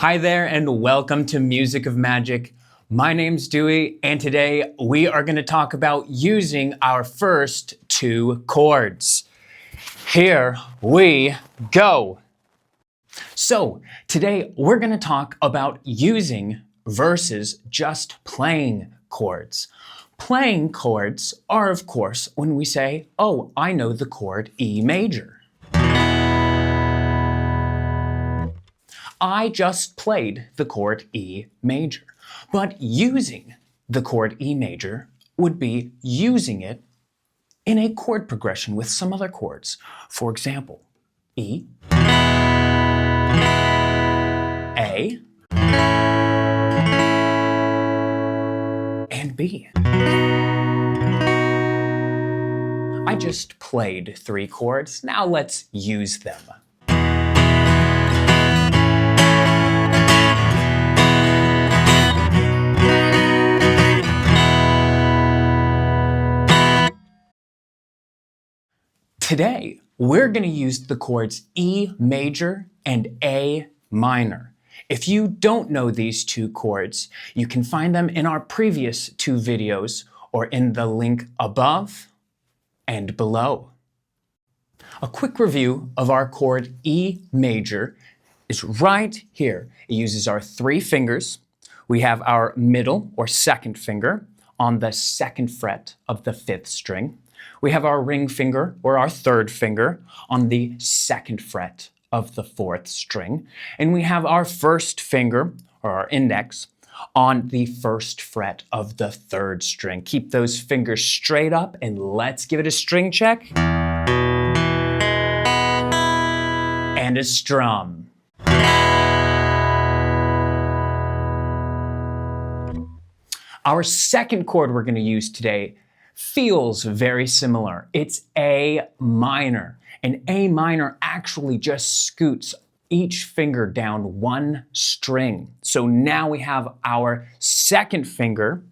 Hi there and welcome to Music of Magic. My name's Dewey and today we are going to talk about using our first two chords. Here we go. So today we're going to talk about using versus just playing chords. Playing chords are, of course, when we say, oh, I know the chord E major. I just played the chord E major. But using the chord E major would be using it in a chord progression with some other chords. For example, E, A, and B. I just played three chords. Now let's use them. Today, we're going to use the chords E major and A minor. If you don't know these two chords, you can find them in our previous two videos or in the link above and below. A quick review of our chord E major is right here. It uses our three fingers. We have our middle or second finger on the second fret of the fifth string. We have our ring finger or our third finger on the second fret of the fourth string. And we have our first finger or our index on the first fret of the third string. Keep those fingers straight up and let's give it a string check. And a strum. Our second chord we're going to use today feels very similar. It's A minor. And A minor actually just scoots each finger down one string. So now we have our second finger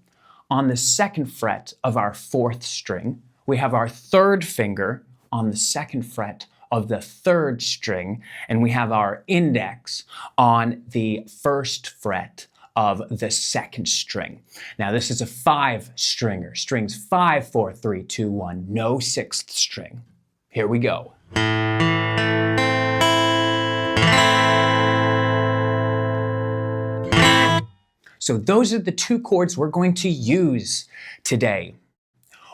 on the second fret of our fourth string. We have our third finger on the second fret of the third string. And we have our index on the first fret of the second string. Now this is a 5-stringer. Strings 5, 4, 3, 2, 1, no sixth string. Here we go. So those are the two chords we're going to use today.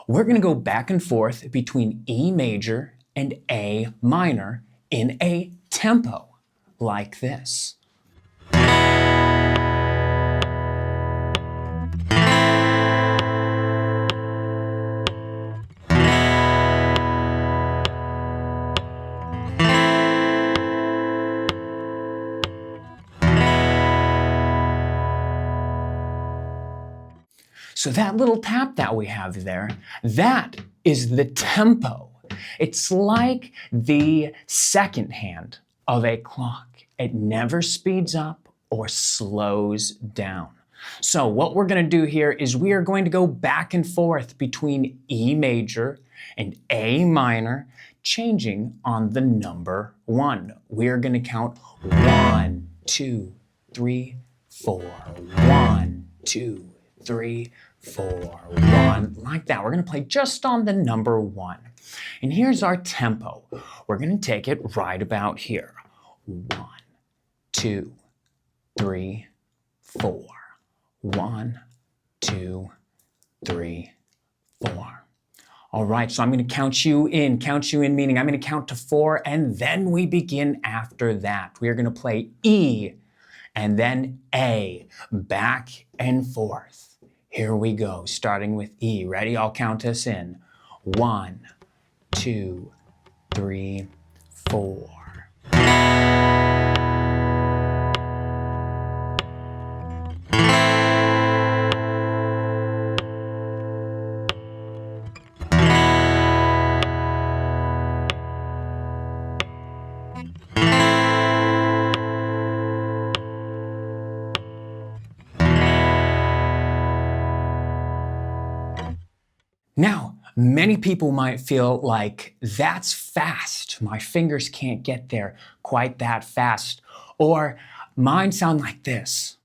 We're going to go back and forth between E major and A minor in a tempo like this. So that little tap that we have there, that is the tempo. It's like the second hand of a clock. It never speeds up or slows down. So what we're going to do here is we are going to go back and forth between E major and A minor, changing on the number 1. We are going to count 1, 2, 3, 4. 1, 2, 3, 4, 1, like that. We're going to play just on the number 1. And here's our tempo. We're going to take it right about here. 1, 2, 3, 4. 1, 2, 3, 4. All right, so I'm going to count you in meaning I'm going to count to 4 and then we begin after that. We are going to play E and then A, back and forth. Here we go, starting with E. Ready? I'll count us in. 1, 2, 3, 4. Now, many people might feel like that's fast. My fingers can't get there quite that fast. Or Mine sound like this.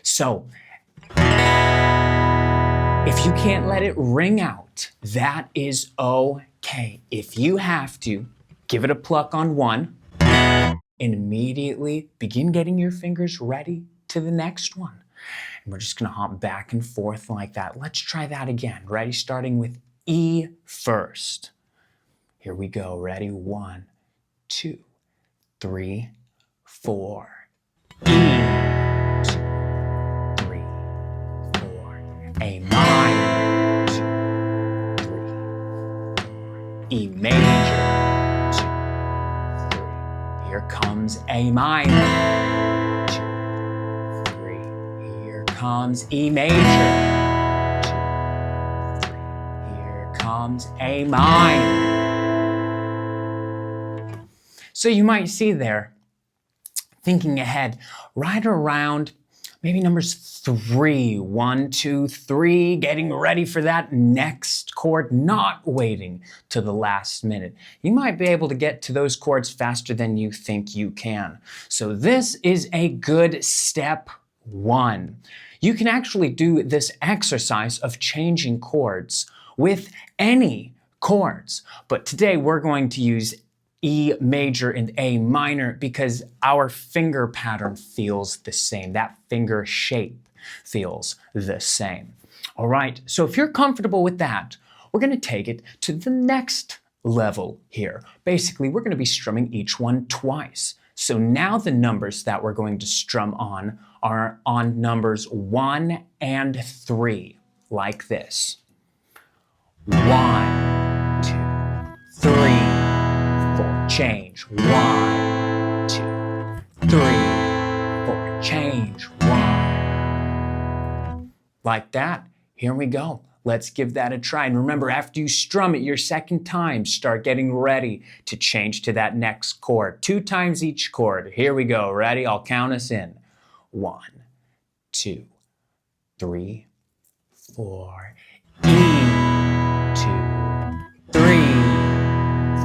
So, if you can't let it ring out, that is okay. If you have to, give it a pluck on one and immediately begin getting your fingers ready to the next one. And we're just gonna hop back and forth like that. Let's try that again. Ready? Starting with E first. Here we go. Ready? 1, 2, 3, 4. E, 2, 3, 4. A minor, 2, 3, 4. E major, 2, 3. Here comes A minor, 2, 3. Here comes E major, 2, 3. Here comes A minor. So you might see there, thinking ahead, right around maybe numbers 3, 1, 2, 3, getting ready for that next chord, not waiting to the last minute. You might be able to get to those chords faster than you think you can. So this is a good step 1. You can actually do this exercise of changing chords with any chords, but today we're going to use E major and A minor because our finger pattern feels the same. That finger shape feels the same. All right, so if you're comfortable with that, we're going to take it to the next level here. Basically, we're going to be strumming each one twice. So now the numbers that we're going to strum on are on numbers 1 and 3, like this. 1, 2, 3, 4, change, 1, 2, 3, 4, change, 1. Like that. Here we go. Let's give that a try. And remember, after you strum it your second time, start getting ready to change to that next chord. 2 times each chord. Here we go. Ready? I'll count us in. 1, 2, 3, 4. E, 2, 3,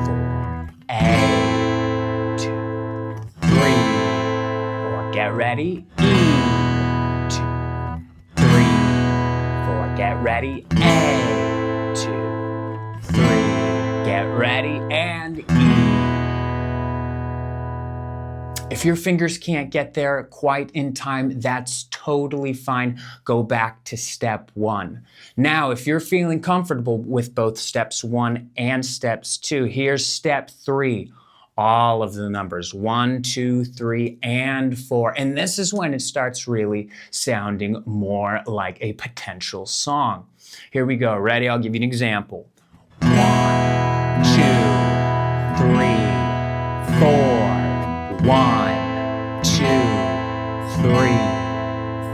4. A, 2, 3, 4. Get ready. E, 2, 3, 4. Get ready. A, 2, 3. Get ready. And E. If your fingers can't get there quite in time, that's totally fine. Go back to step 1. Now, if you're feeling comfortable with both steps 1 and steps 2, here's step 3. All of the numbers, 1, 2, 3, and 4. And this is when it starts really sounding more like a potential song. Here we go. Ready? I'll give you an example. 1, 2, 3, 4. 1, 2, 3,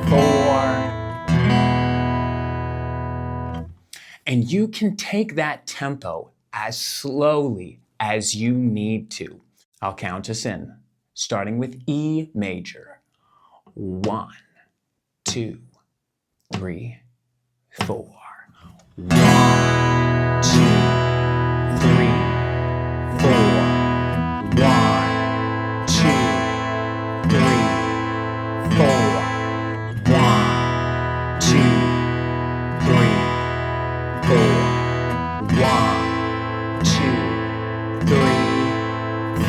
4. And you can take that tempo as slowly as you need to. I'll count us in, starting with E major. 1, 2, 3, 4. 1, 2, 3, 4. 1, 2, 3, 4. 1, 2, 3, 4. 1, 2, 3, 4.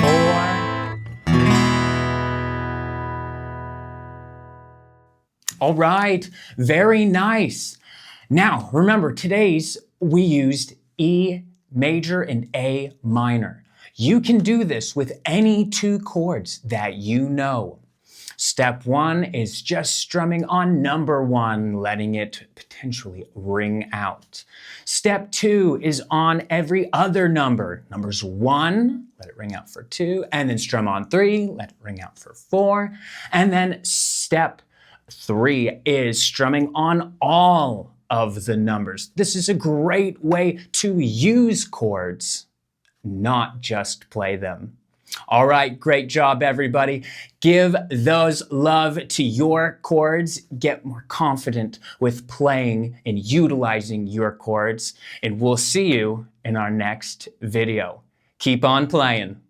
All right, very nice. Now, remember, we used E major and A minor. You can do this with any 2 chords that you know. Step 1 is just strumming on number 1, letting it potentially ring out. Step 2 is on every other number. Numbers 1, let it ring out for 2, and then strum on 3, let it ring out for 4. And then step 3 is strumming on all of the numbers. This is a great way to use chords, not just play them. All right, great job, everybody. Give those love to your chords. Get more confident with playing and utilizing your chords. And we'll see you in our next video. Keep on playing.